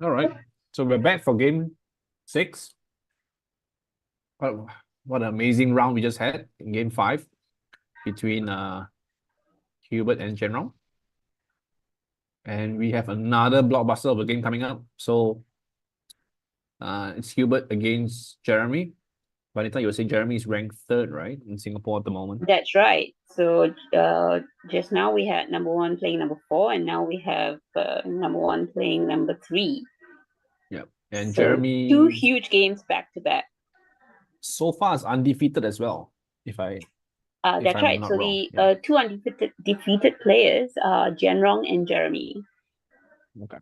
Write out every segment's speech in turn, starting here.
All right. So we're back for game 6. What, what an amazing round we just had in game 5 between Hubert and General. And we have another blockbuster of a game coming up. So it's Hubert against Jeremy. Vanita, you were saying Jeremy is ranked 3rd, right, in Singapore at the moment. That's right. So just now we had number 1 playing number 4, and now we have number 1 playing number 3. Yeah. And So 2 Jeremy huge games back to back. so far is undefeated as well, if That's I'm right. not So wrong. the Yeah. two undefeated defeated players are Jenrong and Jeremy. Okay.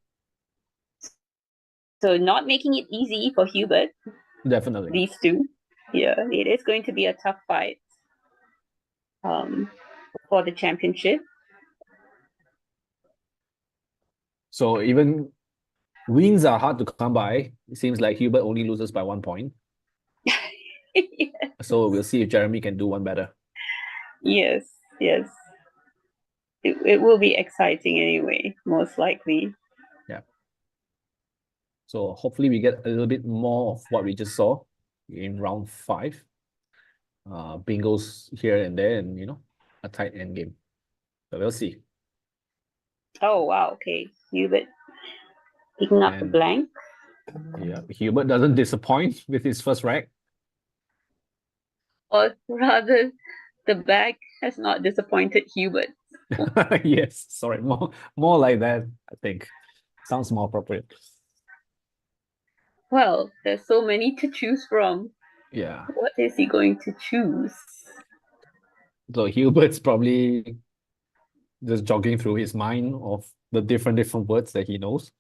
So not making it easy for Hubert, Definitely. these two. Yeah, it is going to be a tough fight um, for the championship. So even wins are hard to come by. It seems like Hubert only loses by 1 point. Yes, So we'll see if Jeremy can do one better. yes, yes. It will be exciting anyway, most likely. Yeah. So hopefully we get a little bit more of what we just saw in round 5. Bingos here and there, and a tight end game. But we'll see. Oh, wow, okay. Hubert picking up the And blank. yeah, Hubert doesn't disappoint with his first rack. Or rather, the bag has not disappointed Hubert. Yes, sorry, more like that, I think. Sounds more appropriate. Well, there's so many to choose from. Yeah. What is he going to choose? So Hubert's probably just jogging through his mind of the different words that he knows.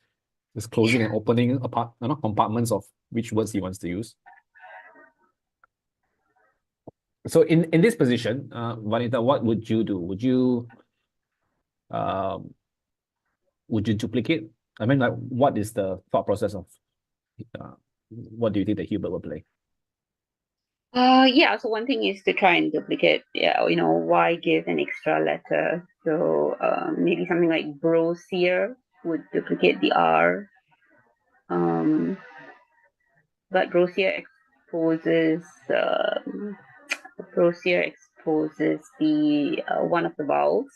Just closing and opening compartments of which words he wants to use. So in this position, Vanita, what would you do? Um would you duplicate? I mean, like, what is the thought process of what do you think that Hubert will play? Yeah, so one thing is to try and duplicate, yeah, why give an extra letter? So maybe something like brosier would duplicate the R. Um, but brosier exposes the one of the vowels.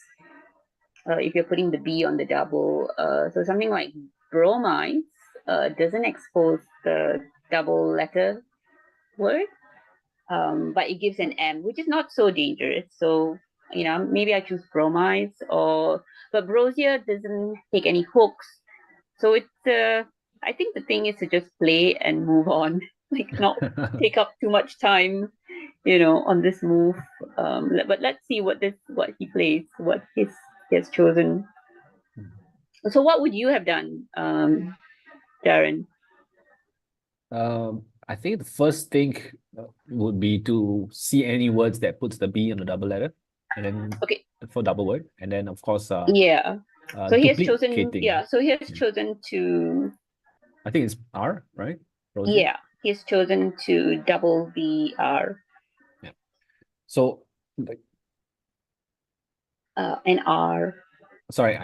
If you're putting the B on the double, so something like bromide doesn't expose the double letter word. But it gives an M, which is not so dangerous. So, maybe I choose bromides but brosier doesn't take any hooks. So I think the thing is to just play and move on, like not take up too much time, on this move. But let's see what he plays, he has chosen. So what would you have done, Darren? I think the first thing would be to see any words that puts the B on the double letter, and then Okay, for double word, and then of course yeah. So he has chosen, duplicating. yeah. So he has Yeah. chosen to I think it's R, right? Rosier? Yeah, he's chosen to double the R, Yeah. So like, an R. sorry,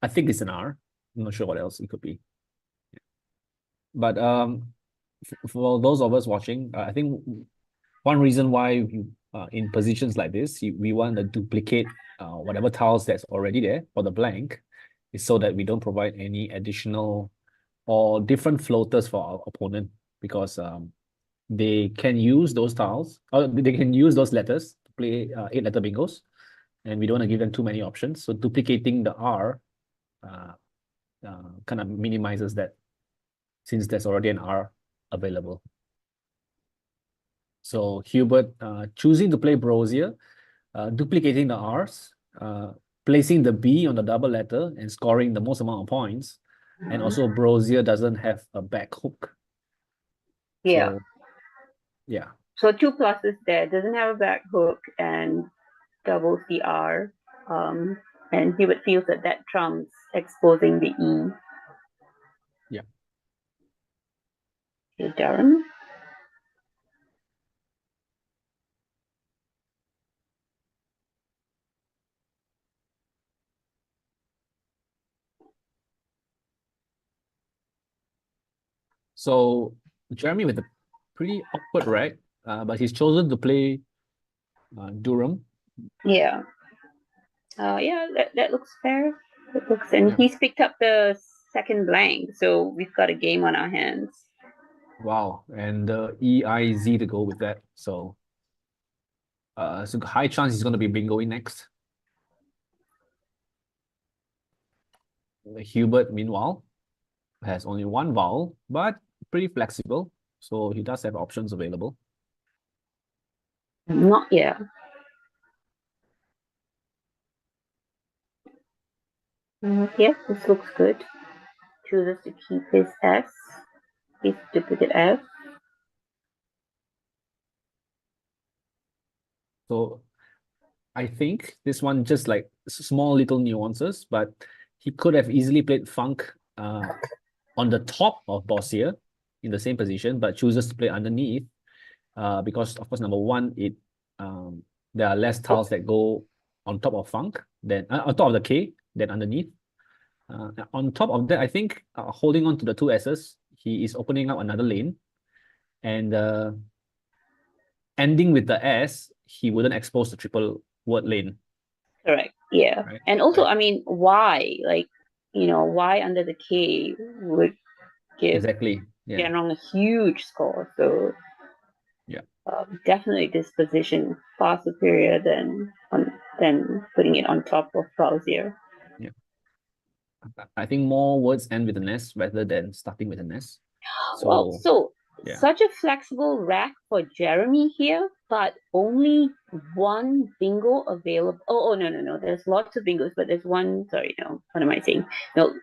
I think it's an R. I'm not sure what else it could be. But for those of us watching, I think one reason why in positions like this, we want to duplicate whatever tiles that's already there for the blank, is so that we don't provide any additional or different floaters for our opponent, because they can use those tiles, or they can use those letters to play 8-letter bingos, and we don't want to give them too many options. So duplicating the R uh, kind of minimizes that, since there's already an R available. So Hubert choosing to play Brosier, duplicating the R's, placing the B on the double letter and scoring the most amount of points. And also Brosier doesn't have a back hook. Yeah. So yeah. So two pluses there. Doesn't have a back hook and doubles the R. And Hubert feels that trumps exposing the E. Yeah. Okay, Darren. So Jeremy with a pretty awkward rag, but he's chosen to play Durham. Yeah. Yeah, that looks fair. It looks, and Yeah. he's picked up the second blank, so we've got a game on our hands. Wow, and the EIZ to go with that. So so high chance he's going to be bingoing next. Hubert, meanwhile, has only one vowel, but pretty flexible. So he does have options available. Not yet. Yes, this looks good. Chooses to keep his S, his duplicate F. So I think this one just like small little nuances, but he could have easily played Funk on the top of Bossier in the same position, but chooses to play underneath because of course, number one, there are less tiles that go on top of Funk than on top of the K than underneath. On top of that, I think holding on to the two S's, he is opening up another lane, and ending with the S, he wouldn't expose the triple word lane. Correct. Yeah. Right. And also, Right. I mean, why? Like, why under the K would give Exactly. Yeah. Jianrong a huge score. So Yeah. definitely this position far superior than putting it on top of Fauzier. Yeah. I think more words end with an S rather than starting with an S. Well, So so yeah. such a flexible rack for Jeremy here, but only one bingo available. Oh, no. There's lots of bingos, but there's one. Sorry, no. What am I saying? No,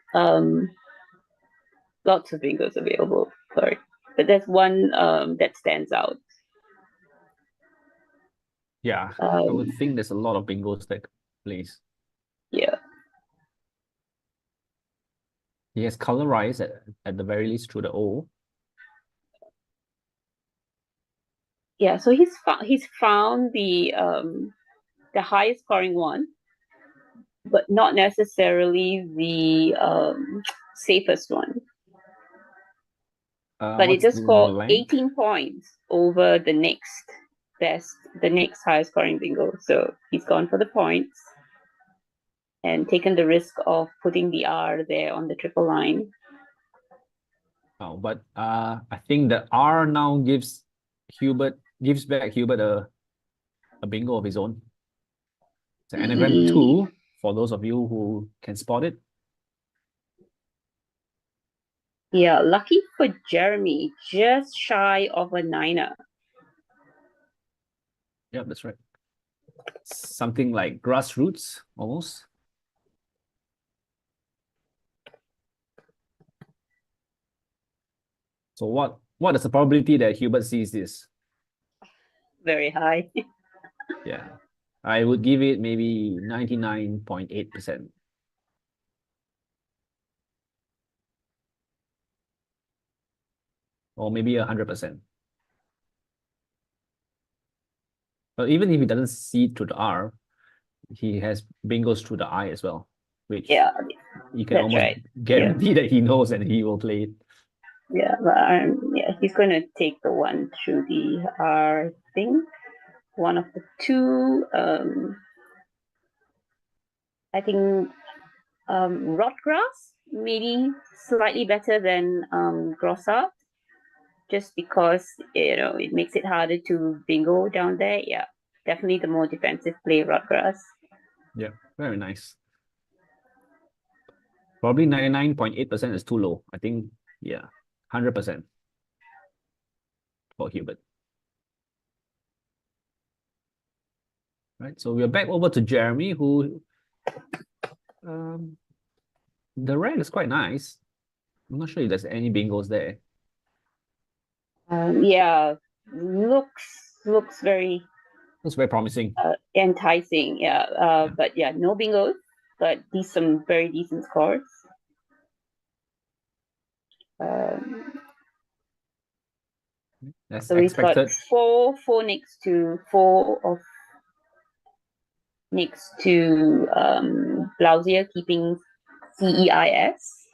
lots of bingos available. Sorry, but there's one that stands out. Yeah. I would think there's a lot of bingos that plays. Yeah. He has colorized at the very least through the O. Yeah, so he's found the highest scoring one, but not necessarily the safest one. But it What's does the score blank? 18 points over the next highest scoring bingo. So he's gone for the points and taken the risk of putting the R there on the triple line. Oh, but I think the R now gives back Hubert a bingo of his own. It's an anagram 2 for those of you who can spot it. Yeah, lucky for Jeremy, just shy of a niner. Yep, that's right. Something like grassroots almost. So what is the probability that Hubert sees this? Very high. Yeah. I would give it maybe 99.8%. Or maybe 100%. But even if he doesn't see it through the R, he has bingos through the I as well, which Yeah, you can that's almost right. guarantee that he knows and he will play it. Yeah, but he's going to take the one through the R, I think. One of the two, I think Rotgrass, maybe slightly better than Grossart, just because, it makes it harder to bingo down there. Yeah, definitely the more defensive play, Rotgrass. Yeah, very nice. Probably 99.8% is too low. I think, yeah, 100% for Hubert. Right, so we're back over to Jeremy, who the red is quite nice. I'm not sure if there's any bingos there. Yeah, looks very Looks very promising. enticing. Yeah, Yeah. but yeah, no bingos, but these some very decent scores. As So we've got expected. four next to Blausier keeping CEIS,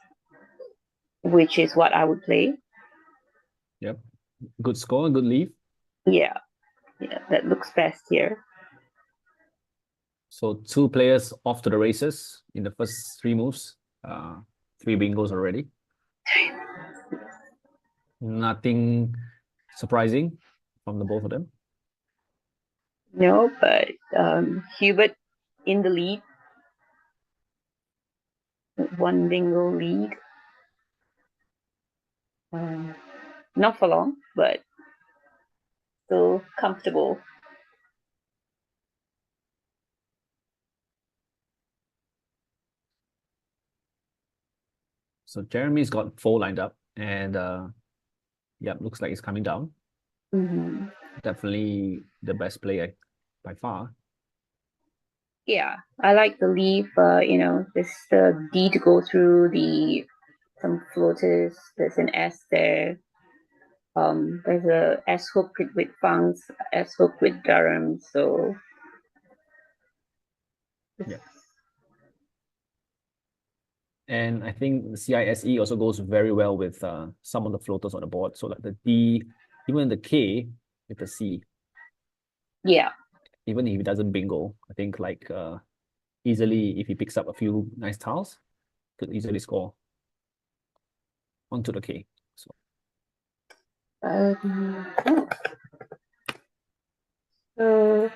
which is what I would play. Yep. Good score, good lead. Yeah, that looks best here. So 2 players off to the races in the first 3 moves. 3 bingos already. Nothing surprising from the both of them. No, but Hubert in the lead. 1 bingo lead. Not for long, but still comfortable. So Jeremy's got 4 lined up, and yeah, looks like he's coming down. Definitely the best player by far. Yeah, I like the leaf. There's the D to go through, some floaters. There's an S there. There's a S hook with Funks, S hook with Durham. So yeah. And I think the CISE also goes very well with some of the floaters on the board. So like the D, even the K with the C. Yeah. Even if he doesn't bingo, I think like easily, if he picks up a few nice tiles, could easily score onto the K. So So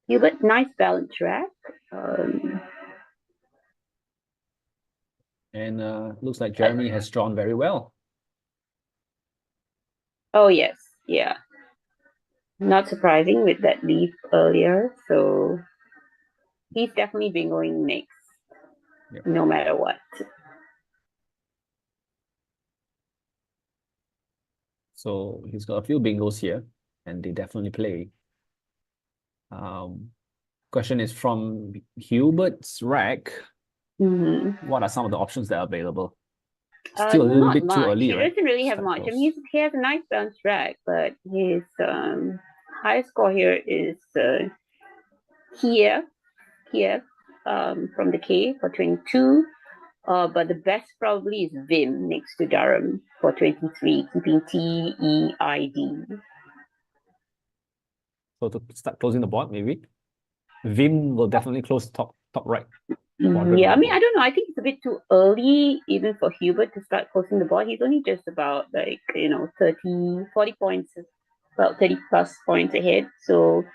Hubert, nice balance track. And looks like Jeremy has drawn very well. Oh yes, yeah. Not surprising with that leaf earlier. So he's definitely bingoing next, no matter what. So he's got a few bingos here, and they definitely play. Question is from Hubert's rack. What are some of the options that are available? Still a little bit too early, he right? doesn't really have much. I mean, he has a nice bounce rack, but his highest score here is Kiev from the K for 22. But the best probably is Vim next to Durham for 23, keeping TEID. So to start closing the board, maybe Vim will definitely close top right. Yeah, I mean, I don't know. I think it's a bit too early even for Hubert to start closing the board. He's only just about 30, 40 points, about 30 plus points ahead. So,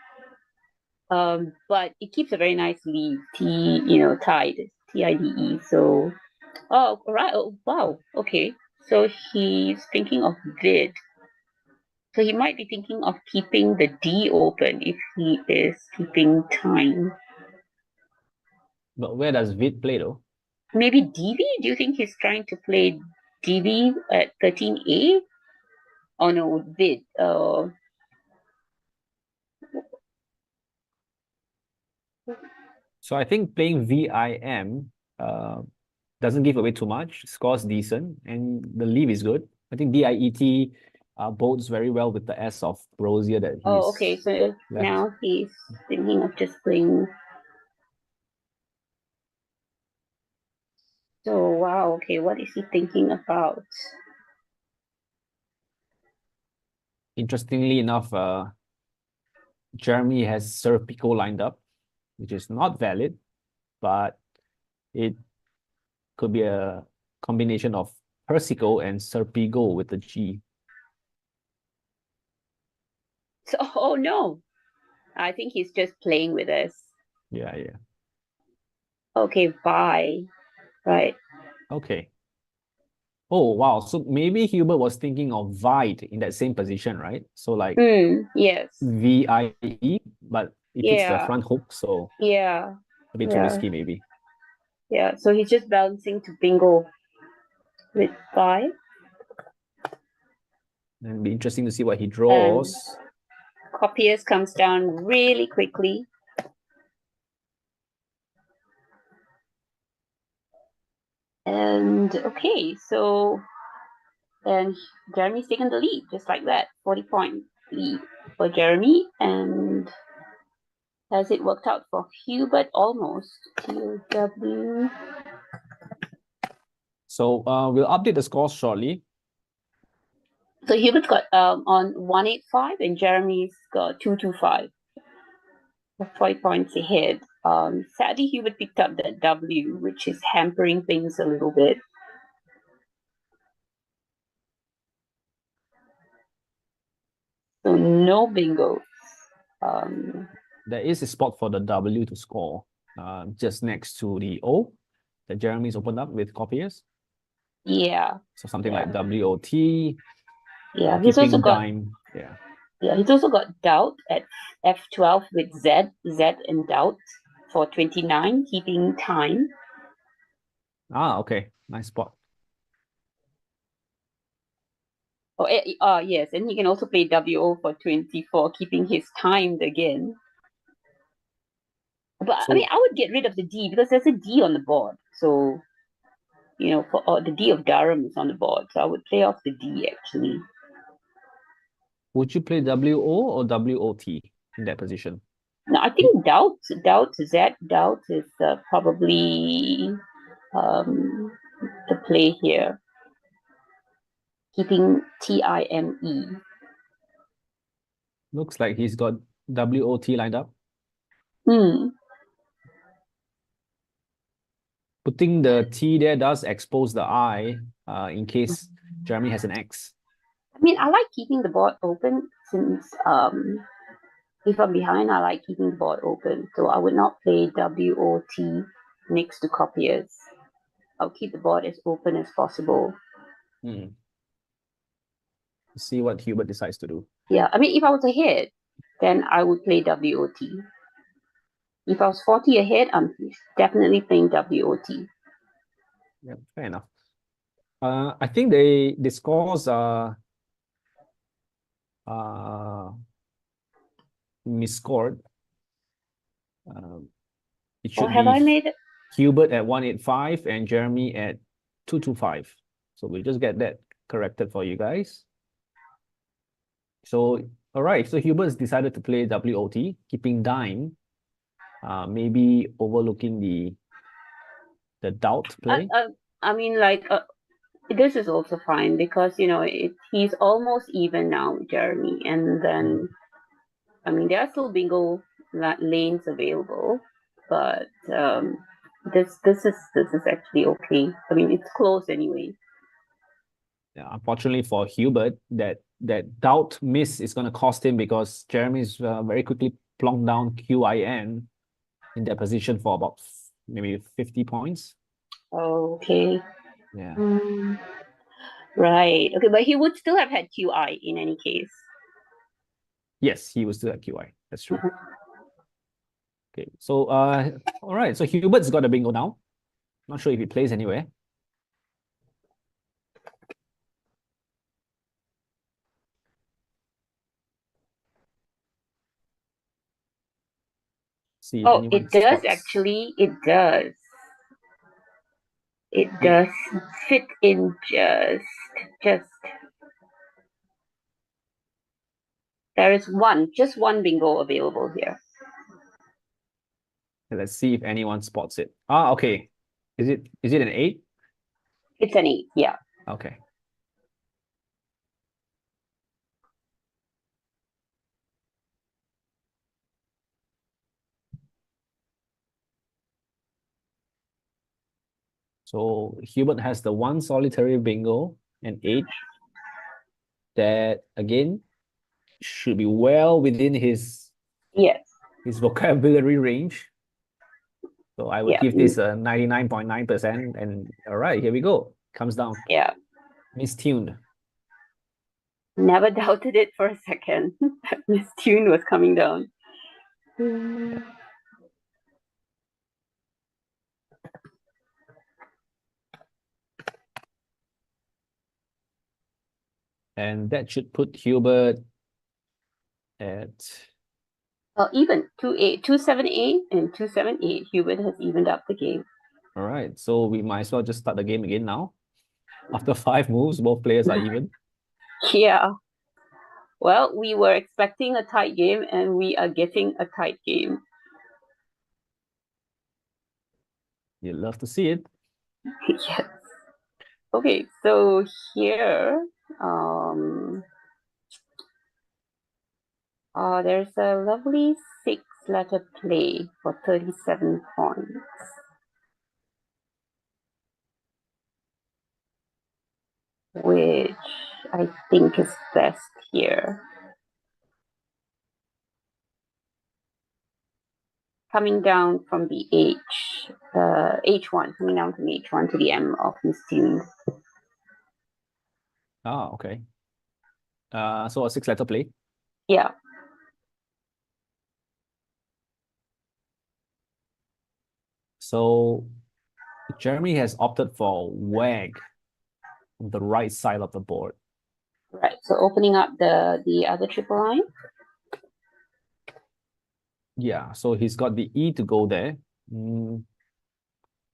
but it keeps a very nice lead, tied, TIDE. So, oh, right. Oh, wow. Okay. So he's thinking of vid. So he might be thinking of keeping the D open if he is keeping time. But where does Vid play though? Maybe DV? Do you think he's trying to play DV at 13A? Oh no, Vid. So I think playing VIM doesn't give away too much, scores decent, and the leave is good. I think DIET bodes very well with the S of Rosier that he's okay. So left. now he's thinking of just playing. So wow, okay, what is he thinking about? Interestingly enough, Jeremy has Sir Pico lined up, which is not valid, but it could be a combination of Persico and Serpigo with the G. So, oh no, I think he's just playing with us. Yeah. Okay, bye. Right. Okay. Oh, wow. So maybe Hubert was thinking of Vide in that same position, right? So like yes. VIE, but it takes the front hook, so yeah, a bit too risky maybe. yeah. So he's just balancing to bingo with 5. And it'll be interesting to see what he draws. Copiers comes down really quickly. And okay, so and Jeremy's taken the lead just like that, 40-point lead for Jeremy. And has it worked out for Hubert? Almost. QW. So we'll update the scores shortly. So Hubert's got on 185 and Jeremy's got 225. 5 points ahead. Sadly, Hubert picked up that W, which is hampering things a little bit. So no bingo. There is a spot for the W to score, just next to the O that Jeremy's opened up with copiers. Yeah. So something like WOT. Yeah, he's also got dime. Yeah. Yeah, he's also got doubt at F12 with Z and doubt for 29, keeping time. Ah, okay. Nice spot. Oh, yes, and he can also play WO for 24, keeping his timed again. But So, I mean, I would get rid of the D because there's a D on the board. So, for the D of Durham is on the board. So I would play off the D actually. would you play WO or WOT in that position? No, I think doubt Z doubt is probably the play here. Keeping TIME. Looks like he's got WOT lined up. Putting the T there does expose the I in case Jeremy has an X. I mean, I like keeping the board open since if I'm behind, I like keeping the board open. So I would not play WOT next to copiers. I'll keep the board as open as possible. See what Hubert decides to do. Yeah, I mean, if I was ahead, then I would play WOT. If I was 40 ahead, I'm definitely playing WOT. Yeah, fair enough. I think the scores are misscored. It should have be I made it? Hubert at 185 and Jeremy at 225. So we'll just get that corrected for you guys. So, all right. So Hubert's decided to play WOT, keeping dime, maybe overlooking the doubt play. I mean, like, this is also fine because, he's almost even now, Jeremy. And then, I mean, there are still bingo lanes available, but this is actually okay. I mean, it's close anyway. Yeah, unfortunately for Hubert, that doubt miss is going to cost him because Jeremy's very quickly plonked down QIN in that position for about maybe 50 points. Okay. Yeah. Right. Okay, but he would still have had QI in any case. Yes, he was still at QI. That's true. Okay, so all right. So Hubert's got a bingo now. Not sure if he plays anywhere. See if anyone it does spots. actually. It does. It does fit in just. There is just one bingo available here. Let's see if anyone spots it. Ah, okay. Is it an 8? It's an 8, yeah. Okay. So Hubert has the one solitary bingo, an 8. That again should be well within his vocabulary range. So I would give this a 99.9%. And all right, here we go. Comes down. Yeah. Mistuned. Never doubted it for a second. Mistuned was coming down. And that should put Hubert at even 278 and 278. Hubert has evened up the game. all right. So we might as well just start the game again now. After 5 moves, both players are even. Yeah. Well, we were expecting a tight game and we are getting a tight game. You love to see it. Yes. Okay, so here There's a lovely 6-letter play for 37 points. Which I think is best here. Coming down from the H1, coming down from H1 to the M of mistuned. Ah, okay. So a 6-letter play. Yeah. So Jeremy has opted for wag on the right side of the board. Right. So opening up the other triple line. Yeah, so he's got the E to go there.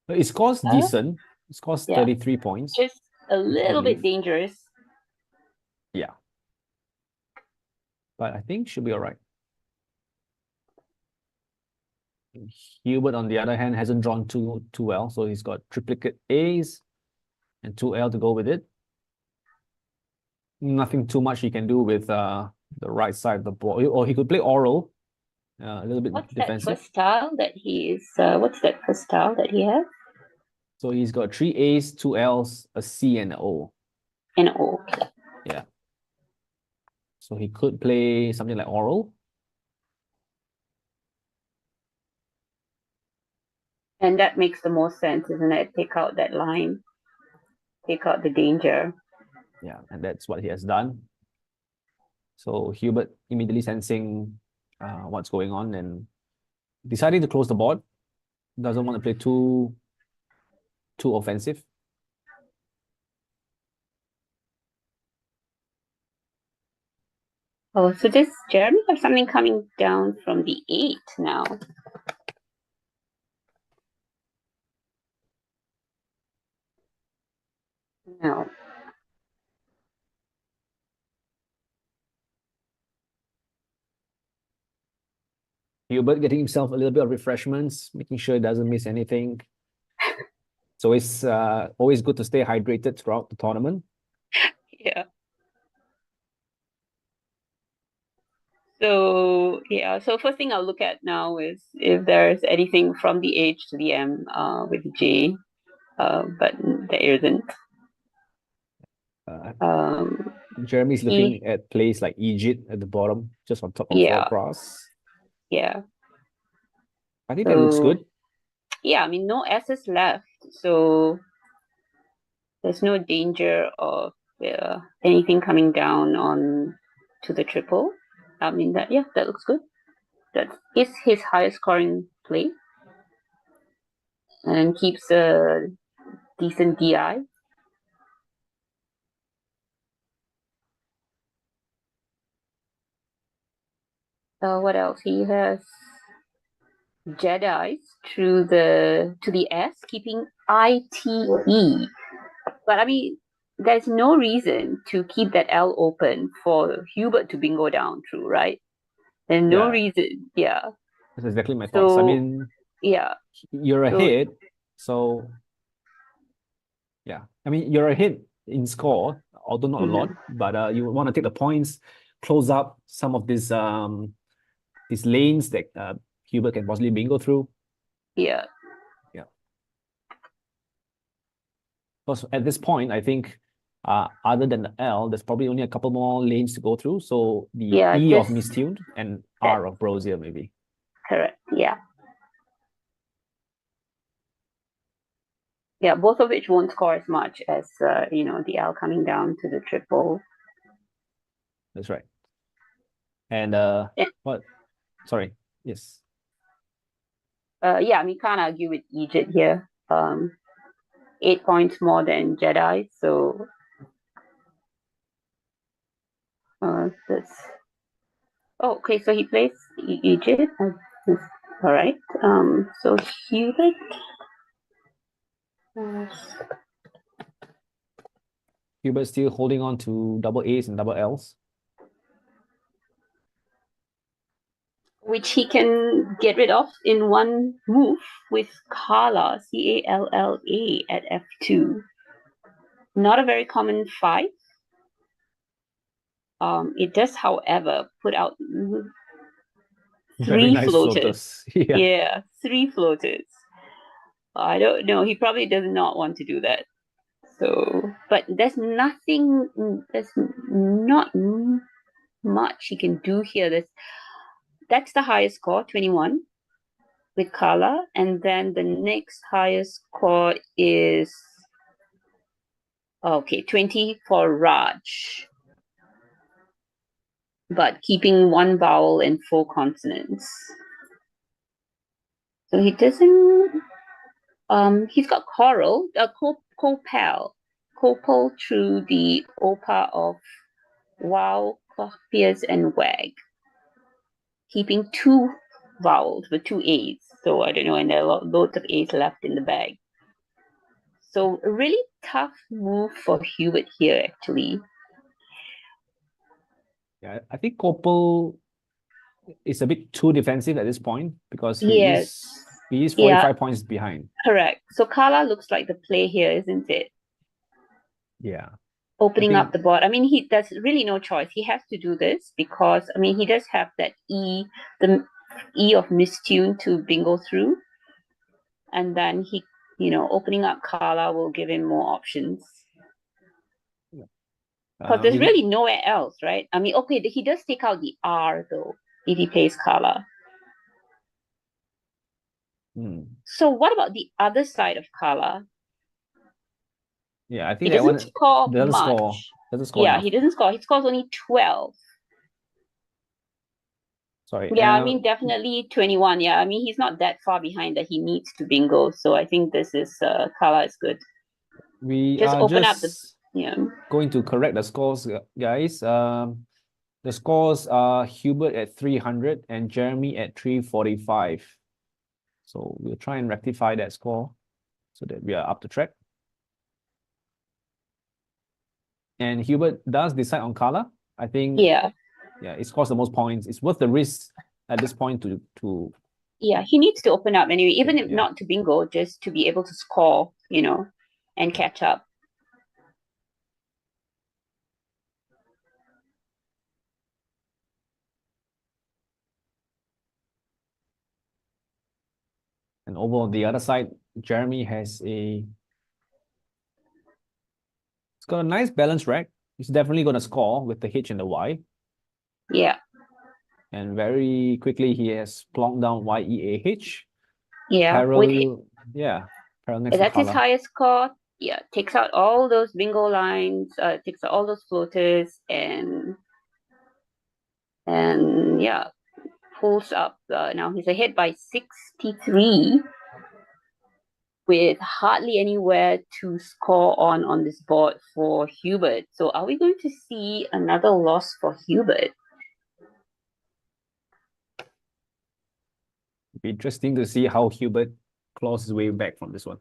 It scores decent. It scores 33 points. Just a little bit dangerous. Yeah. But I think should be all right. Hubert, on the other hand, hasn't drawn too well, so he's got triplicate A's and 2L to go with it. Nothing too much he can do with the right side of the board. Or he could play oral, a little bit defensive. What's that first style that he is? What's that first style that he has? So he's got 3 A's, 2 L's, a C, and an O. An O. Yeah. So he could play something like oral. And that makes the most sense, isn't it? Take out that line. Take out the danger. Yeah, and that's what he has done. So Hubert immediately sensing what's going on and deciding to close the board. Doesn't want to play too offensive. Oh, so does Jeremy have something coming down from the 8 now? No. Hubert getting himself a little bit of refreshments, making sure he doesn't miss anything. So it's always good to stay hydrated throughout the tournament. Yeah. So yeah, so first thing I'll look at now is if there's anything from the H to the M with J, but there isn't. Jeremy's looking at plays like Egypt at the bottom, just on top of 4 cross. Yeah. I think that looks good. Yeah, I mean, no S's left, so there's no danger of anything coming down on to the triple. I mean, that looks good. That is his highest scoring play and keeps a decent DI. What else? He has Jedi's to the S, keeping ITE. But I mean, there's no reason to keep that L open for Hubert to bingo down through, right? There's no reason. Yeah. That's exactly my thoughts. I mean, you're ahead, so yeah. I mean, you're ahead in score, although not a lot, but you want to take the points, close up some of these lanes that Hubert can possibly bingo through. Yeah. Because at this point, I think other than the L, there's probably only a couple more lanes to go through. So the E of mistuned and R of Brosier, maybe. Correct. Yeah. Yeah, both of which won't score as much as the L coming down to the triple. That's right. And what? Sorry. Yes. Yeah, I mean, can't argue with Egypt here. 8 points more than Jedi, so that's. Oh, okay. So he plays Egypt. All right. So Hubert. Hubert still holding on to double A's and double L's. Which he can get rid of in one move with Calla, Calla, at F2. Not a very common 5. It does, however, put out Very three nice floaters. floaters. Yeah. Yeah, three floaters. I don't know. He probably does not want to do that. So, but there's not much he can do here. That's the highest score, 21 with Kala, and then the next highest score is 20 for Raj, but keeping one vowel and four consonants. So he doesn't. He's got coral, copal, copal through the opa of wow, copious, and wag, keeping two vowels with two A's. So I don't know, and there are loads of A's left in the bag. So a really tough move for Hubert here, actually. Yeah, I think Koppel is a bit too defensive at this point because Yes. he is 45 points behind. Correct. So Kala looks like the play here, isn't it? Yeah. Opening up the board. I mean, there's really no choice. He has to do this because, I mean, he does have that the E of mistune to bingo through. And then opening up Kala will give him more options. Because there's really nowhere else, right? I mean, okay, he does take out the R though, if he plays Kala. So what about the other side of Kala? Yeah, I think he doesn't score doesn't much. Doesn't score Yeah, enough. he doesn't score. He scores only 12. Sorry. Yeah, I mean, definitely 21. Yeah, I mean, he's not that far behind that he needs to bingo. So I think this is Kala is good. We just are open just up the going to correct the scores, guys. The scores are Hubert at 300 and Jeremy at 345. So we'll try and rectify that score so that we are up to track. And Hubert does decide on Kala. I think yeah, it scores the most points. It's worth the risk at this point to yeah, he needs to open up anyway, even if not to bingo, just to be able to score, and catch up. And over on the other side, Jeremy it's got a nice balance rack. He's definitely going to score with the H and the Y. Yeah. And very quickly, he has plonked down YEAH. Yeah. Parallel, parallel next that's to his highest score. Yeah, takes out all those bingo lines, takes out all those floaters, and yeah, pulls up. Now he's ahead by 63 with hardly anywhere to score on this board for Hubert. So are we going to see another loss for Hubert? It'd be interesting to see how Hubert claws his way back from this one.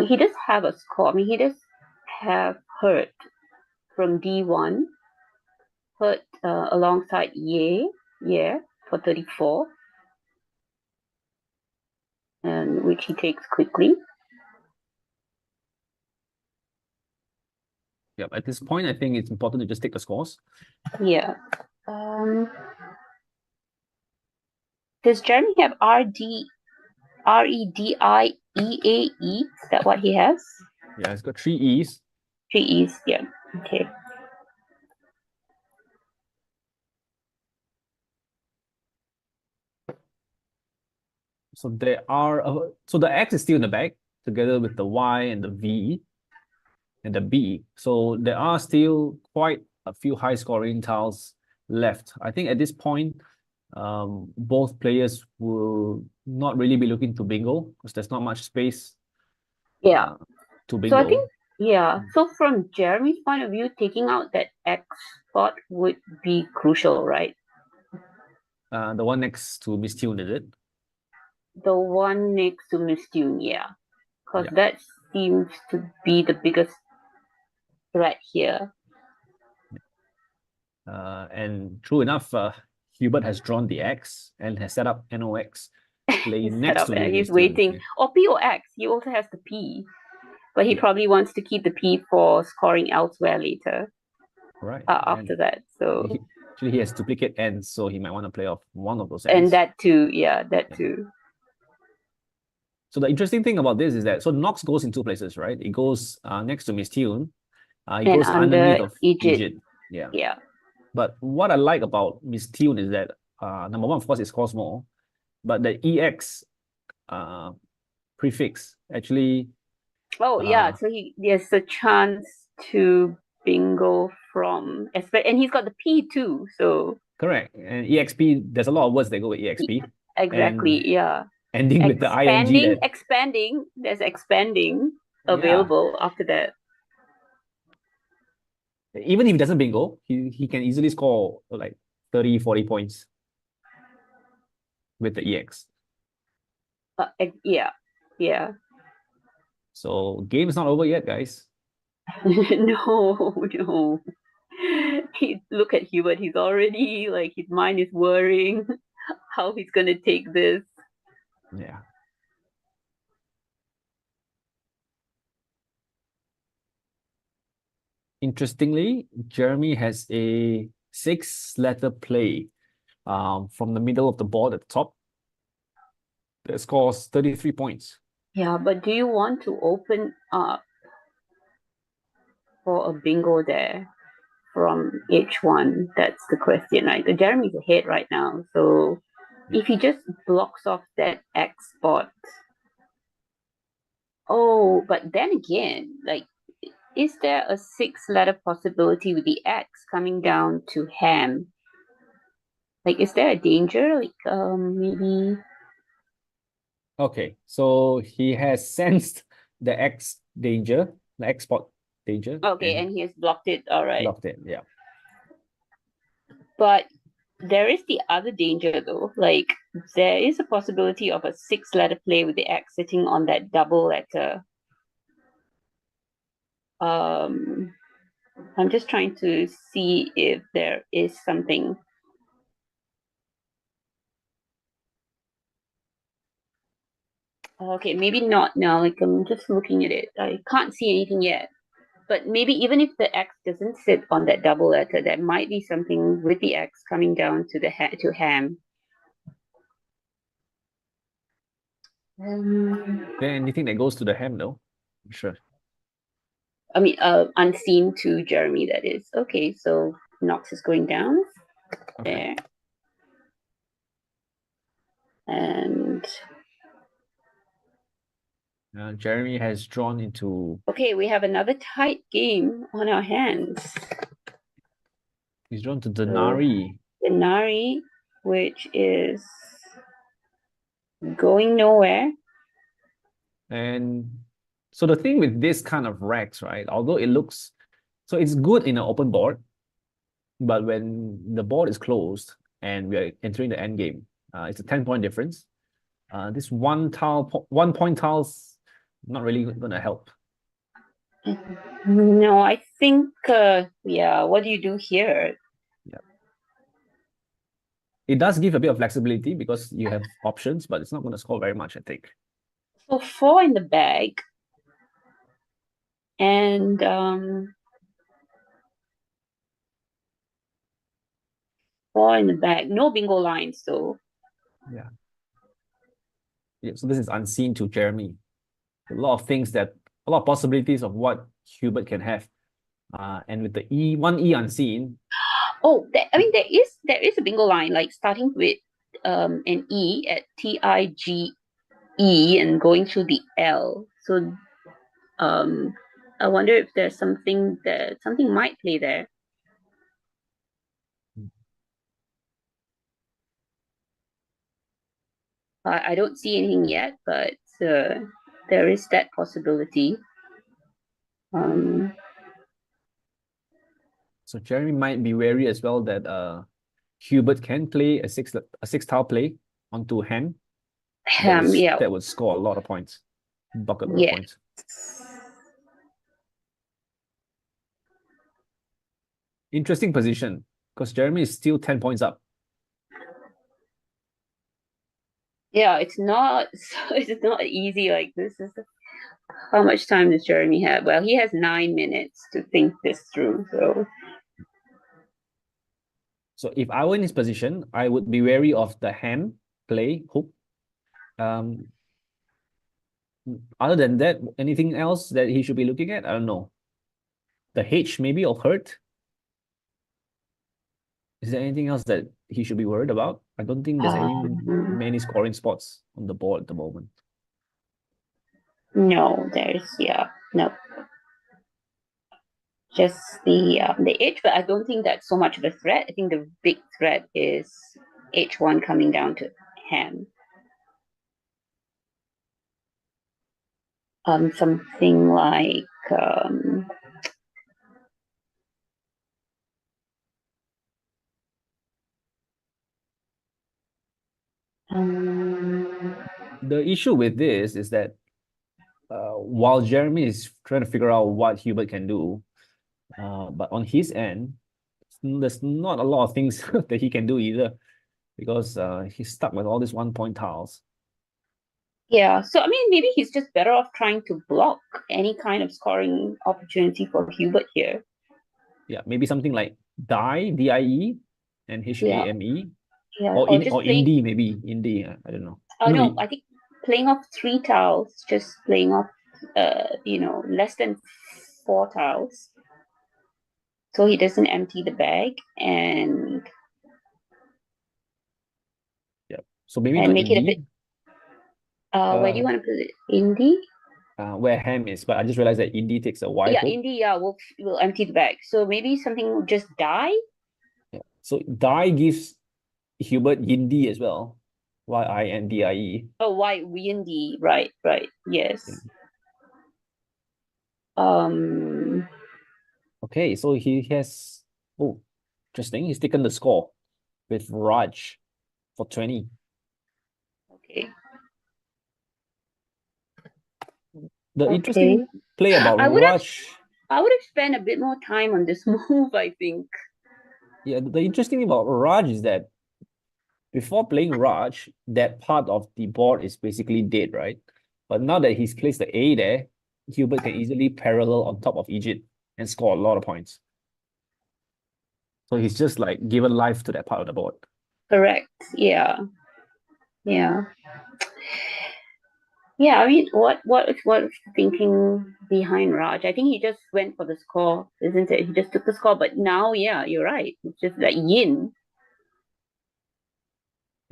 He does have a score. I mean, he does have Hurt from D1, Hurt alongside for 34, and which he takes quickly. Yeah, at this point, I think it's important to just take the scores. Yeah. Does Jeremy have REDIEAE? Is that what he has? Yeah, it's got 3 E's. 3 E's, yeah. Okay. So there are so the X is still in the bag together with the Y and the V and the B. So there are still quite a few high scoring tiles left. I think at this point, both players will not really be looking to bingo because there's not much space. Yeah. To bingo. So I think so from Jeremy's point of view, taking out that X spot would be crucial, right? The one next to Miss Tune, is it? The one next to Miss Tune, yeah. Because that seems to be the biggest threat here. And true enough, Hubert has drawn the X and has set up NOX. play He's set next up to and Miss he's Tune. waiting. Yeah. Or P or X. He also has the P. But he Yeah. probably wants to keep the P for scoring elsewhere later Right. after that. So Actually, he has duplicate ends, so he might want to play off one of those and ends. that too, yeah, that Yeah. too. So the interesting thing about this is that Nox goes in two places, right? It goes next to Miss Tune. It And goes underneath under of Egypt. Egypt. Yeah. Yeah. But what I like about Miss Tune is that number one, of course, it scores more, but the EX prefix actually. Oh yeah, so there's a chance to bingo from and he's got the P too, so Correct. And EXP, there's a lot of words that go with EXP. exactly, And yeah. ending with the ing that Expanding, there's expanding yeah. available after that. Even if he doesn't bingo, he can easily score like 30, 40 points with the EX. Yeah, yeah. So game is not over yet, guys. No, no. Look at Hubert, he's already like his mind is worrying how he's gonna take this. Yeah. Interestingly, Jeremy has a 6-letter play from the middle of the board at the top that scores 33 points. Yeah, but do you want to open up for a bingo there from H1? That's the question, right? The Jeremy's ahead right now, so if he just blocks off that X spot. Oh, but then again, like, is there a 6-letter possibility with the X coming down to ham? Like, is there a danger? Like, maybe. Okay, so he has sensed the X danger, the X spot danger. Okay, and he has blocked it. All right. Blocked it, yeah. But there is the other danger though. Like, there is a possibility of a 6-letter play with the X sitting on that double letter. I'm just trying to see if there is something. Okay, maybe not now. Like, I'm just looking at it. I can't see anything yet. But maybe even if the X doesn't sit on that double letter, there might be something with the X coming down to the to ham. Then anything that goes to the ham, though? Sure. I mean, unseen to Jeremy, that is. Okay, so Nox is going down there. And Jeremy has drawn into. okay, we have another tight game on our hands. He's drawn to Denari. Denari, which is going nowhere. And so the thing with this kind of racks, right? Although it looks so it's good in an open board, but when the board is closed and we are entering the end game, it's a 10-point difference. This one point tiles not really going to help. No, I think yeah. What do you do here? Yeah, it does give a bit of flexibility because you have options, but it's not going to score very much, I think. So 4 in the bag, and 4 in the bag. No bingo lines though. Yeah. Yeah. So this is unseen to Jeremy. A lot of possibilities of what Hubert can have. And with the one E unseen. Oh, I mean there is a bingo line like starting with an E at TIGE and going through the L. So I wonder if there's something might play there. I don't see anything yet, but there is that possibility. So Jeremy might be wary as well that Hubert can play a six tile play onto ham. Yeah. That would score a lot of points. Bucket load of points. Interesting position because Jeremy is still 10 points up. Yeah, it's not it's not easy. Like, this is how much time does Jeremy have? Well, he has 9 minutes to think this through. So if I were in his position, I would be wary of the ham play hook. Um, Other than that, anything else that he should be looking at? I don't know. The H maybe or hurt. Is there anything else that he should be worried about? I don't think there's any many scoring spots on the board at the moment. No, there's, yeah, no, just the H, but I don't think that's so much of a threat. I think the big threat is H1 coming down to ham. Something like um, The issue with this is that while Jeremy is trying to figure out what Hubert can do, but on his end, there's not a lot of things that he can do either because he's stuck with all these 1 point tiles. yeah. So I mean, maybe he's just better off trying to block any kind of scoring opportunity for Hubert here. Yeah, maybe something like die, and Yeah, Hame, yeah, or or just playing. indie, maybe indie. I don't know. Oh No, no, I think playing off 3 tiles, just playing off, less than 4 tiles, so he doesn't empty the bag yeah. So maybe and not make it a bit. indie, Where do you want to put it? Indie? where ham is, but I just realized that indie takes a Y Yeah, hook. indie. Yeah, will empty the bag. So maybe something just die. Yeah. So die gives Hubert Yindi as well. Yindie. Oh, why windy? Right, right. Yes. Yeah. Um. Okay, so he has, oh, interesting. He's taken the score with Raj for 20. Okay. The Okay. interesting play about I would have. Raj, I would have spent a bit more time on this move, I think. yeah, the interesting thing about Raj is that before playing Raj, that part of the board is basically dead, right? But now that he's placed the A there, Hubert can easily parallel on top of Egypt and score a lot of points. So he's just like given life to that part of the board. Correct. Yeah. Yeah. Yeah, I mean, what's the thinking behind Raj? I think he just went for the score, isn't it? He just took the score, but now, yeah, you're right. It's just that yin,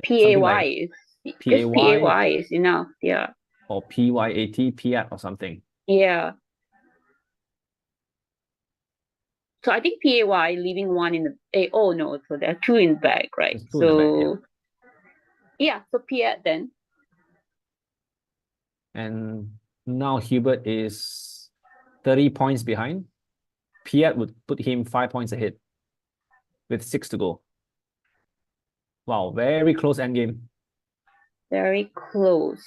P A Something Y like is just PAY PAY is enough. Yeah, or PYAT, PAT or something. yeah. So I think PAY leaving one in the oh no, so there are two in the bag, right? There's two in the back, yeah. So yeah, so PAT then. And now Hubert is 30 points behind. Piat would put him 5 points ahead with 6 to go. Wow, very close endgame. Very close.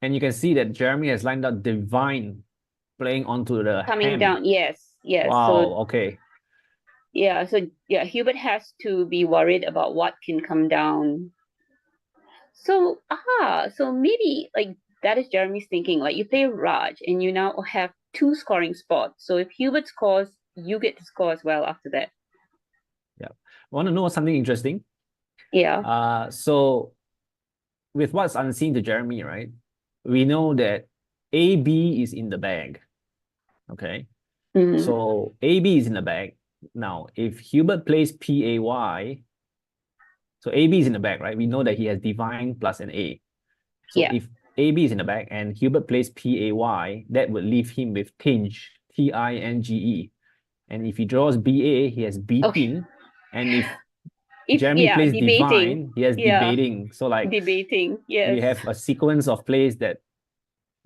And you can see that Jeremy has lined up Divine playing onto the Coming ham. down, yes, yes. Wow, So okay. yeah, so yeah, Hubert has to be worried about what can come down. So maybe like that is Jeremy's thinking. Like, you play Raj and you now have 2 scoring spots. So if Hubert scores, you get to score as well after that. Yeah. Want to know something interesting? Yeah. So with what's unseen to Jeremy, right? We know that AB is in the bag. Okay. Mm-hmm. So AB is in the bag. Now, if Hubert plays PAY, so AB is in the bag, right? We know that he has Divine plus an A. So Yeah. if AB is in the bag and Hubert plays PAY, that would leave him with Tinge, Tinge. And if he draws BA, he has Okay. beating. And if If Jeremy yeah, plays debating. Divine, he has Yeah, debating. So like debating. we Yes. have a sequence of plays that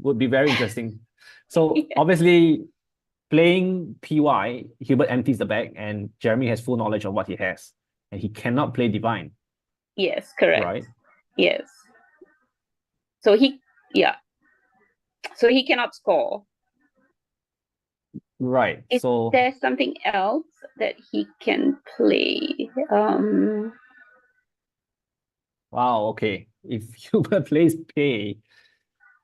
would be very interesting. So Yeah. obviously playing PY, Hubert empties the bag and Jeremy has full knowledge of what he has. And he cannot play Divine, Yes, correct. right? Yes. So yeah. So he cannot score. Right. Is So there something else that he can play? Wow, okay. If Hubert plays pay,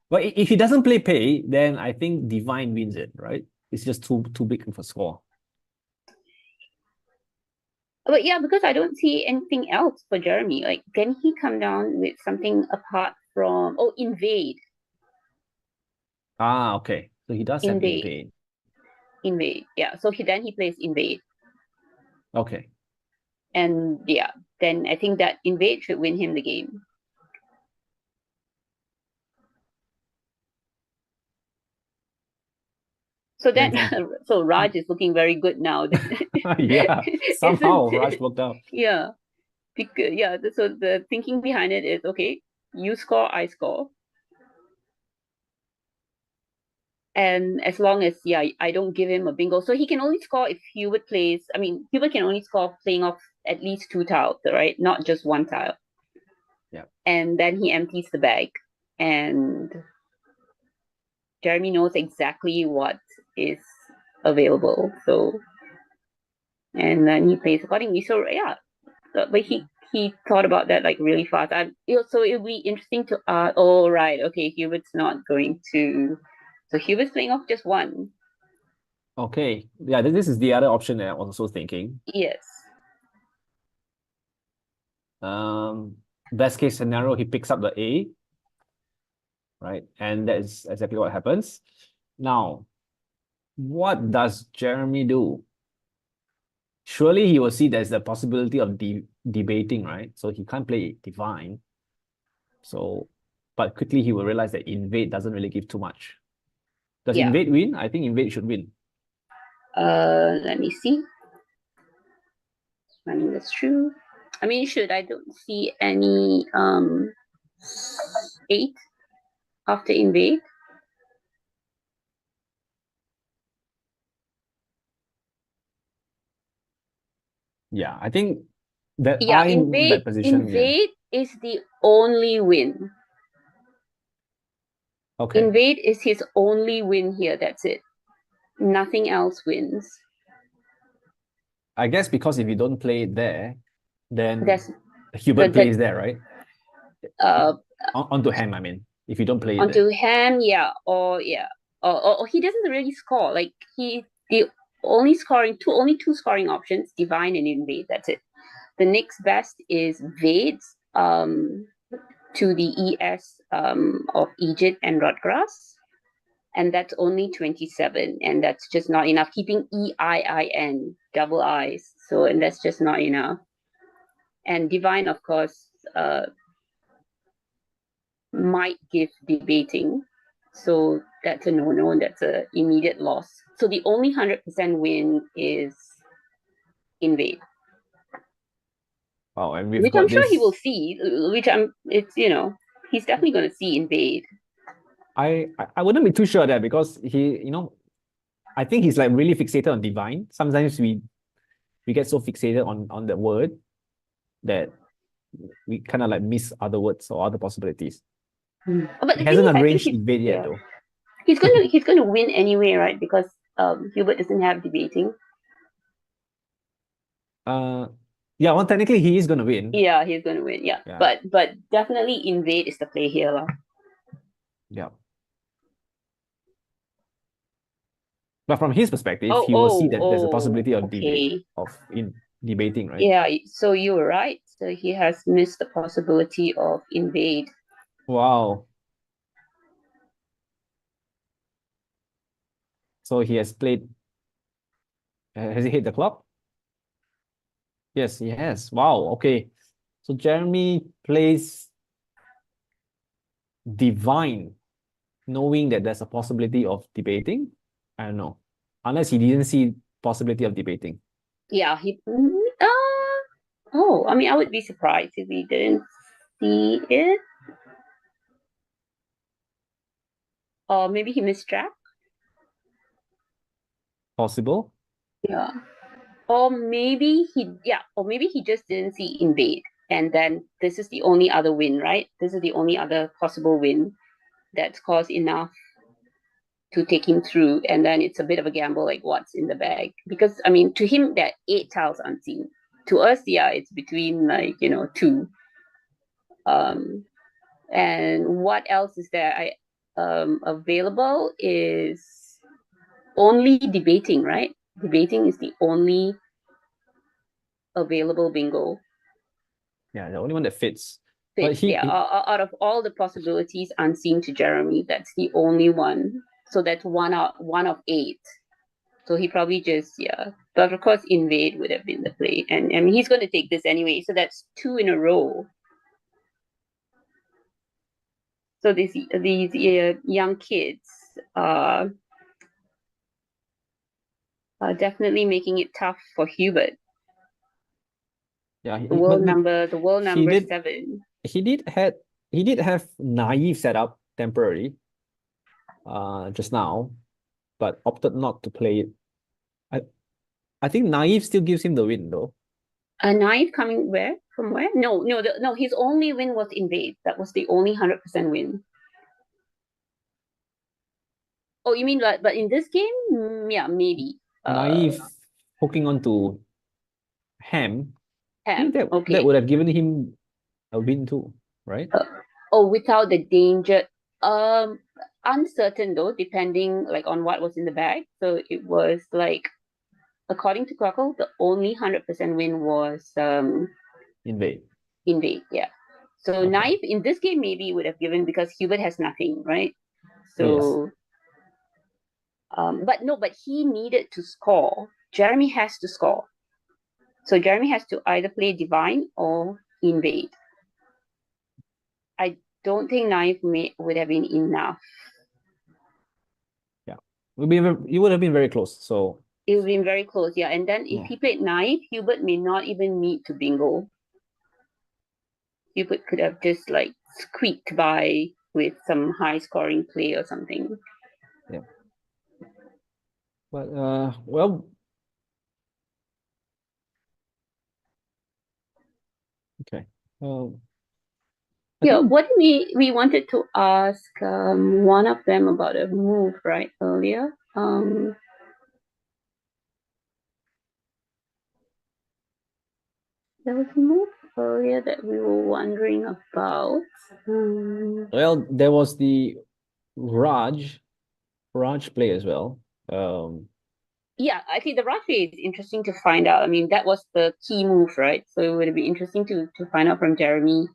but if he doesn't play pay, then I think divine wins it, right? It's just too big of a score. But yeah, because I don't see anything else for Jeremy. Like, can he come down with something apart from invade? Ah, okay. So he does have Invade. invade. Invade. Yeah. So he plays invade. Okay. And yeah, then I think that invade should win him the game. So then, so Raj is looking very good now. Yeah, somehow Raj worked out. Yeah, because yeah. So the thinking behind it is okay. You score, I score, and as long as I don't give him a bingo, so he can only score if Hubert plays. I mean, Hubert can only score playing off at least 2 tiles, right? Not just 1 tile. Yeah. And then he empties the bag, and Jeremy knows exactly what is available. So, and then he plays accordingly. So yeah, but he thought about that like really fast. So it'll be interesting to oh right, okay, Hubert's not going to. So Hubert's playing off just 1. Okay. Yeah, this is the other option that I was also thinking. Yes. Best case scenario, he picks up the A, right? And that is exactly what happens. Now, what does Jeremy do? Surely he will see there's the possibility of debating, right? So he can't play divine. So, but quickly he will realize that invade doesn't really give too much. Does invade win? I think invade should win. Let me see. I mean, that's true. I mean, I don't see any 8 after invade. Yeah, I think that Yeah, I'm in that position. invade is the only win. Okay. Invade is his only win here. That's it. Nothing else wins. I guess because if you don't play it there, then That's Hubert plays there, right? Onto ham, I mean. If you don't play it onto there. ham, yeah, or he doesn't really score. Like the only two scoring options, divine and invade. That's it. The next best is Vades to the ES of Egypt and Rodgrass. And that's only 27. And that's just not enough. Keeping EIIN, double I's. So, and that's just not enough. And divine, of course, might give debating. So that's a no-no, and that's an immediate loss. So the only 100% win is invade. Wow, and which I'm sure he will see. He's definitely going to see invade. I wouldn't be too sure of that because I think he's like really fixated on divine. Sometimes we get so fixated on the word that we kind of like miss other words or other possibilities. But he hasn't arranged invade yet though. He's gonna win anyway, right? Because Hubert doesn't have debating. Yeah, well, technically he is gonna win. Yeah, he's gonna win. Yeah. But definitely invade is the play here, lah. Yeah. But from his perspective, he will see that there's a possibility of debating, right? Yeah, so you were right. So he has missed the possibility of invade. Wow. So he has played. Has he hit the clock? Yes, he has. Wow. Okay. So Jeremy plays divine, knowing that there's a possibility of debating. I don't know. Unless he didn't see possibility of debating. Yeah, I mean, I would be surprised if he didn't see it. Or maybe he missed track. Possible. Yeah. Or maybe he just didn't see invade. And then this is the only other win, right? This is the only other possible win that's caused enough to take him through. And then it's a bit of a gamble, like what's in the bag. Because, I mean, to him, there are 8 tiles unseen. To us, yeah, it's between 2. And what else is there? Available is only debating, right? Debating is the only available bingo. Yeah, the only one that fits. But Fits, yeah. Out of all the possibilities unseen to Jeremy, that's the only one. So that's one of 8. So he probably just, yeah. But of course, invade would have been the play, and I mean he's going to take this anyway. So that's 2 in a row. So these young kids are definitely making it tough for Hubert. yeah, The world he number did 7. he did have naive set up temporarily just now, but opted not to play it. I I think naive still gives him the win though. A knife coming where? From where? No. His only win was invade. That was the only 100% win. Oh, you mean but in this game? Yeah, maybe. Naive hooking onto Ham. I think Ham. that Okay. would have given him a win too, right? Without the danger. Um, Uncertain though, depending like on what was in the bag. So it was like, according to Crackle, the only 100% win was Invade. invade. Yeah. So Okay. knife in this game maybe would have given because Hubert has nothing, right? Yes. So but he needed to score. Jeremy has to score. So Jeremy has to either play divine or invade. I don't think knife would have been enough. Yeah. You would have been very close. So It would have been very close, yeah. And then if he played knife, Hubert may not even need to bingo. Hubert could have just like squeaked by with some high scoring play or something. yeah. But well, okay. I Yeah, think what we wanted to ask one of them about a move right earlier. There was a move earlier that we were wondering about. well, there was the Raj play as well. Yeah, I think the Rugby is interesting to find out. I mean, that was the key move, right? So it would be interesting to find out from Jeremy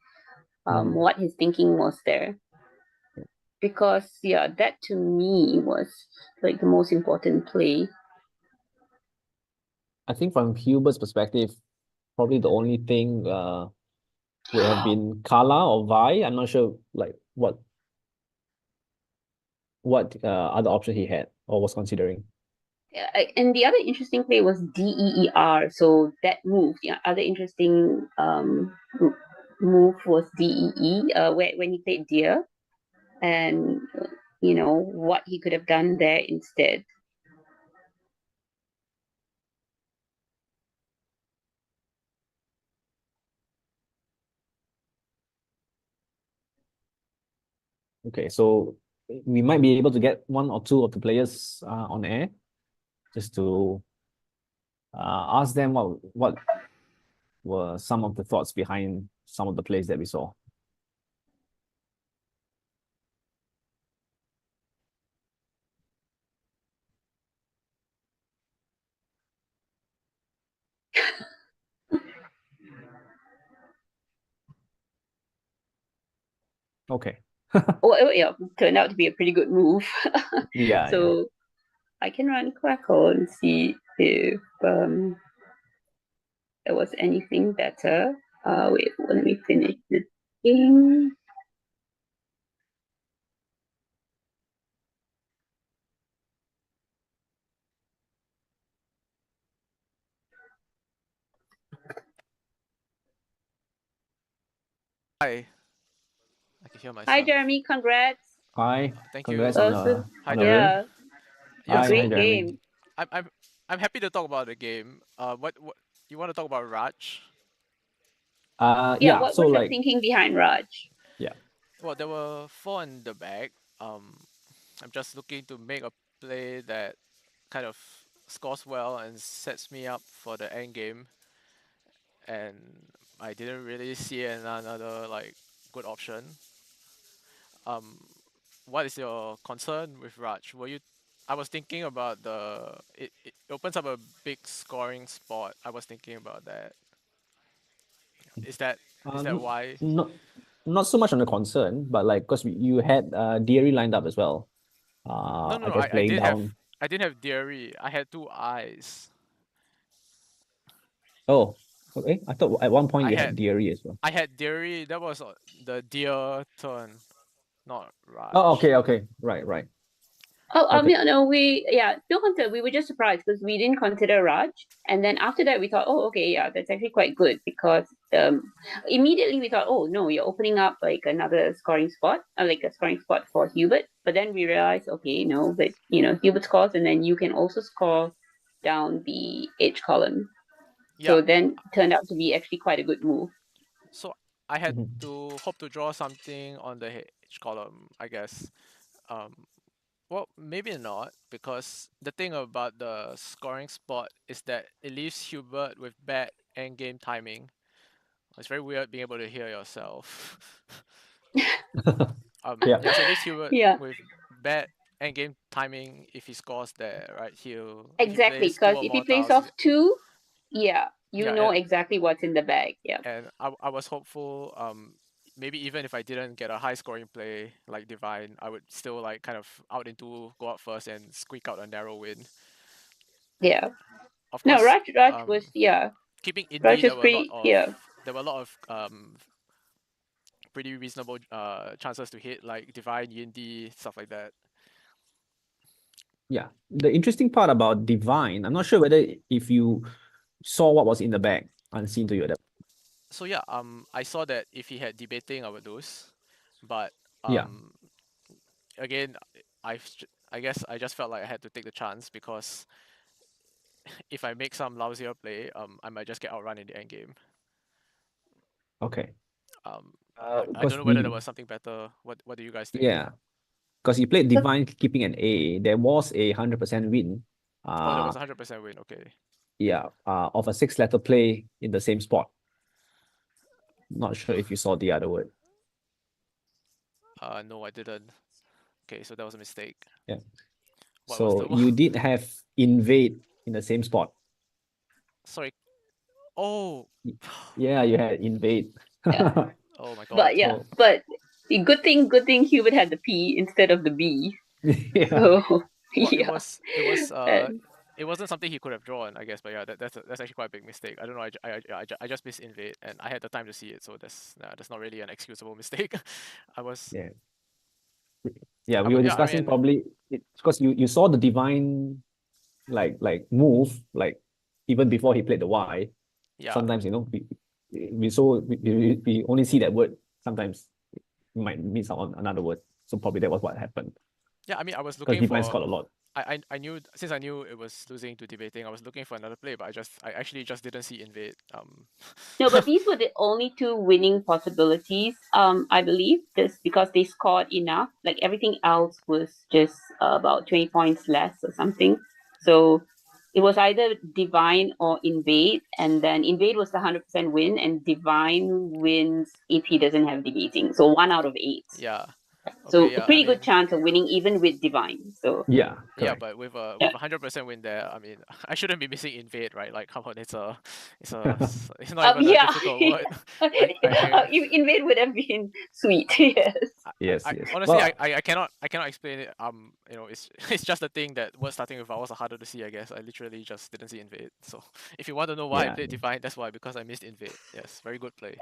what his thinking was there. Because, yeah, that to me was like the most important play. I think from Hubert's perspective, probably the only thing would have been Kala or Vi. I'm not sure like what other option he had or was considering. And the other interesting play was DEER. So that move, the other interesting move was DEE, when he played Deer, and what he could have done there instead. Okay, so we might be able to get one or two of the players on air just to ask them what were some of the thoughts behind some of the plays that we saw. Okay. Yeah, turned out to be a pretty good move. Yeah, yeah. So I can run Crackle and see if there was anything better. Wait, let me finish the game. Hi, I can hear Hi, myself. Jeremy. Congrats. Hi, Thank congrats you. on So, Hi, the win. yeah, Yeah, Hi, so hi, great Jeremy. game. I'm happy to talk about the game. What you want to talk about Raj? Yeah, Yeah, what so was your like, thinking behind Raj? yeah, Well, there were 4 in the bag. I'm just looking to make a play that kind of scores well and sets me up for the end game. And I didn't really see another like good option. What is your concern with Raj? I was thinking about it opens up a big scoring spot. I was thinking about that. Is that why? Not so much on the concern, but like because you had Deary lined up as well. No, I guess playing down. I didn't have Dairy. I had two eyes. Oh, okay. I thought at one point you had Deary as well. I had Dairy. That was the deer turn, not Oh, Raj. okay. Right. Oh, Okay. no, no consider. We were just surprised because we didn't consider Raj, and then after that we thought, oh, okay, yeah, that's actually quite good because immediately we thought, oh no, you're opening up like another scoring spot, like a scoring spot for Hubert. But then we realized, okay, no, but Hubert scores, and then you can also score down the edge column. Yeah. So then it turned out to be actually quite a good move. So I had to hope to draw something on the edge column, I guess. Well, maybe not, because the thing about the scoring spot is that it leaves Hubert with bad endgame timing. It's very weird being able to hear yourself. Yeah. So it leaves Hubert Yeah. with bad endgame timing if he scores there, right? Exactly, If he plays because two or if he more plays tiles, off two, you Yeah, know and- exactly what's in the bag. Yeah. and I was hopeful, maybe even if I didn't get a high scoring play like Divine, I would still like kind of go out first and squeak out a narrow win. Yeah. Of No, course, Raj was keeping Raj Indy, was pretty there were a lot of pretty reasonable chances to hit, like Divine, Yindi, stuff like that. Yeah. The interesting part about Divine, I'm not sure whether if you saw what was in the bag unseen to you. So yeah, I saw that if he had debating, I would lose, but Yeah. again, I guess I just felt like I had to take the chance because if I make some lousier play, I might just get outrun in the end game. Okay. I don't know whether there was something better. What do you guys think? Yeah. Because you played Divine keeping an A, there was a 100% win. Oh, there was 100% win. Okay. Yeah. Of a 6-letter play in the same spot. Not sure if you saw the other word. No, I didn't. Okay, so that was a mistake. Yeah. What so was the you did have invade in the same spot. Sorry. Oh. Yeah, you had invade. Yeah. Oh my god. But yeah, but the good thing Hubert had the P instead of the B. Yeah. So Well, yeah. it wasn't something he could have drawn, I guess. But yeah, that's actually quite a big mistake. I don't know. I just missed invade, and I had the time to see it, so that's not really an excusable mistake. I was. Yeah, we were discussing probably because you saw the Divine like move like even before he played the Y. Yeah. Sometimes we only see that word. Sometimes we might miss out on another word. So probably that was what happened. Yeah, I mean, I was looking for. Divine scored a lot. I knew, since I knew it was losing to debating, I was looking for another play, but I actually just didn't see invade. No, but these were the only two winning possibilities. I believe just because they scored enough. Like everything else was just about 20 points less or something. So it was either Divine or Invade, and then Invade was the 100% win, and Divine wins if he doesn't have debating. So 1 out of 8. Yeah. So Okay, yeah, a pretty good chance of winning even with Divine. So yeah, yeah, but with a 100% win there, I mean, I shouldn't be missing invade, right? Like, come on, it's not even a difficult word. Invade would have been sweet. Yes. Honestly, well, I cannot explain it. It's just a thing that words starting with vowels are harder to see, I guess. I literally just didn't see invade. So if you want to know why I played Divine, that's why, because I missed invade. Yes, very good play.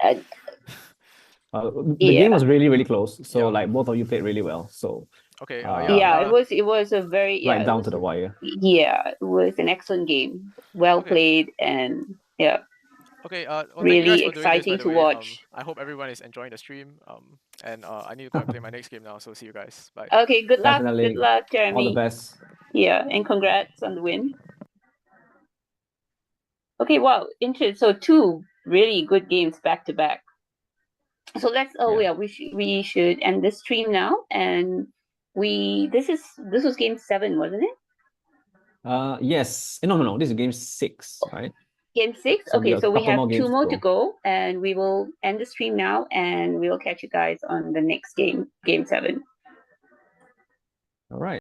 The game was really, really close. So like both of you played really well. So okay. It was a very right down to the wire. Yeah, it was an excellent game. Well played, and yeah. Okay. Really exciting to watch. I hope everyone is enjoying the stream. And I need to go and play my next game now. So see you guys. Bye. Okay. Good luck. Definitely. Good luck, Jeremy. All the best. Yeah, and congrats on the win. Okay. Wow. Interesting. So 2 really good games back to back. So let's. We should end this stream now, and this was game 7, wasn't it? Yes. No. This is game 6, right? Game 6. So Okay, a so we couple have more two games more to go, and we will end the stream now, and we will catch you guys on the next game, Game 7. All right.